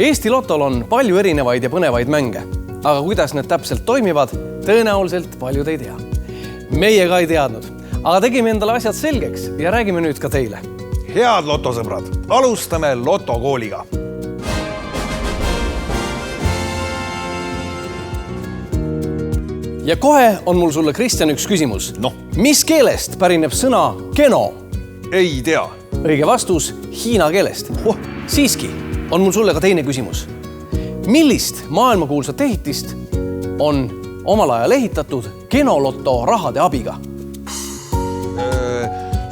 Eesti Lotol on palju erinevaid ja põnevaid mänge, aga kuidas need täpselt toimivad, tõenäoliselt paljud ei tea. Meie ka ei teadnud, aga tegime endale asjad selgeks ja räägime nüüd ka teile. Head lotosõbrad, alustame lotokooliga. Ja kohe on mul sulle, Kristjan, üks küsimus. Mis keelest pärineb sõna keno? Ei tea. Õige vastus, hiina keelest. Siiski on mul sulle ka teine küsimus. Millist maailmakuulsat ehitist on omal ajal ehitatud Kenoloto rahade abiga?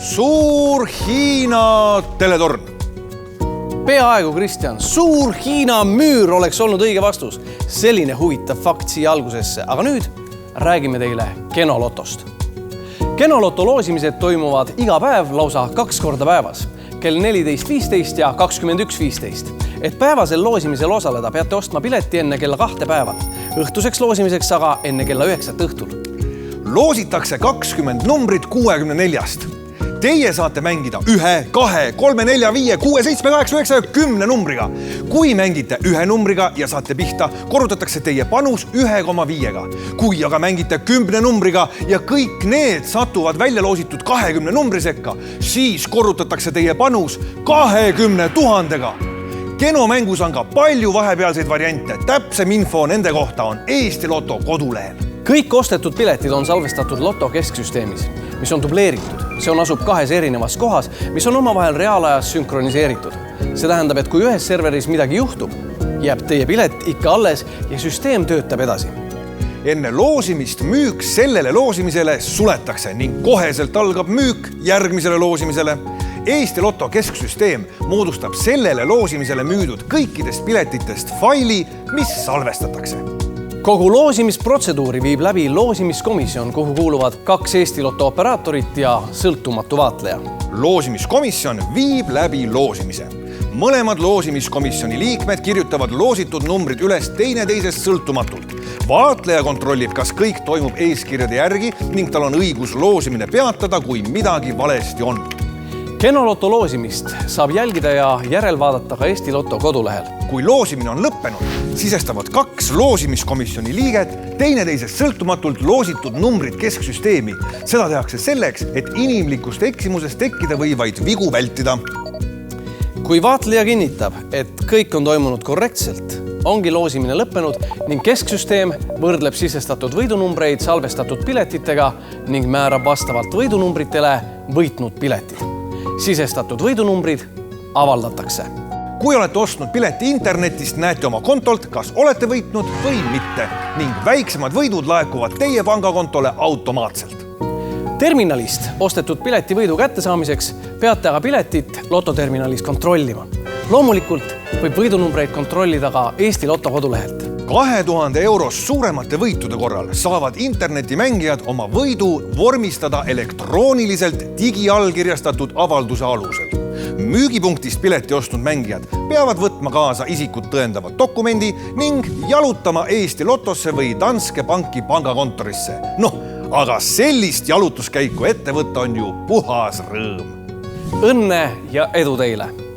Suur Hiina teletorn. Peaaegu, Kristjan. Suur Hiina müür oleks olnud õige vastus. Selline huvitav fakt siia algusesse. Aga nüüd räägime teile Kenolotost. Kenoloto loosimised toimuvad iga päev lausa 2 korda päevas, kell 14.15 ja 21.15. Et päevasel loosimisel osaleda, peate ostma pileti enne kella 2 päeval. Õhtuseks loosimiseks aga enne kella 9 õhtul. Loositakse 20 numbrit 64-st. Teie saate mängida 1, 2, 3, 4, 5, 6, 7, 8, 9 ja 10 numbriga. Kui mängite 1 numbriga ja saate pihta, korrutatakse teie panus 1,5-ga. Kui aga mängite 10 numbriga ja kõik need satuvad välja loositud 20 numbri sekka, siis korrutatakse teie panus 20 000-ga. Kenomängus on ka palju vahepealseid variante. Täpsem info nende kohta on Eesti Loto kodulehel. Kõik ostetud piletid on salvestatud Loto kesksüsteemis, mis on dubleeritud. See on asub 2 erinevas kohas, mis on omavahel reaalajas sünkroniseeritud. See tähendab, et kui ühes serveris midagi juhtub, jääb teie pilet ikka alles ja süsteem töötab edasi. Enne loosimist müük sellele loosimisele suletakse ning koheselt algab müük järgmisele loosimisele. Eesti Loto kesksüsteem moodustab sellele loosimisele müüdud kõikidest piletitest faili, mis salvestatakse. Kogu loosimisprotseduuri viib läbi loosimiskomisjon, kuhu kuuluvad 2 Eesti Loto operaatorit ja sõltumatu vaatleja. Loosimiskomisjon viib läbi loosimise. Mõlemad loosimiskomisjoni liikmed kirjutavad loositud numbrid üles teineteisest sõltumatult. Vaatleja kontrollib, kas kõik toimub eeskirjade järgi ning tal on õigus loosimine peatada, kui midagi valesti on. Kenoloto loosimist saab jälgida ja järelvaadata ka Eesti Loto kodulehel. Kui loosimine on lõppenud, sisestavad 2 loosimiskomisjoni liiget teineteisest sõltumatult loositud numbrid kesksüsteemi. Seda tehakse selleks, et inimlikust eksimusest tekkida võivaid vigu vältida. Kui vaatleja kinnitab, et kõik on toimunud korrektselt, ongi loosimine lõppenud ning kesksüsteem võrdleb sisestatud võidunumbreid salvestatud piletitega ning määrab vastavalt võidunumbritele võitnud piletid. Sisestatud võidunumbrid avaldatakse. Kui olete ostnud pileti internetist, näete oma kontolt, kas olete võitnud või mitte ning väiksemad võidud laekuvad teie pangakontole automaatselt. Terminalist ostetud pileti võidu kättesaamiseks peate aga piletit lototerminalis kontrollima. Loomulikult võib võidunumbreid kontrollida ka Eesti Loto kodulehelt. 2000 eurost suuremate võitude korral saavad internetimängijad oma võidu vormistada elektrooniliselt digiallkirjastatud avalduse alusel. Müügipunktist pileti ostnud mängijad peavad võtma kaasa isikut tõendavad dokumendi ning jalutama Eesti Lotosse või Danske Banki pangakontorisse. Aga sellist jalutuskäiku ette võtta on ju puhas rõõm. Õnne ja edu teile!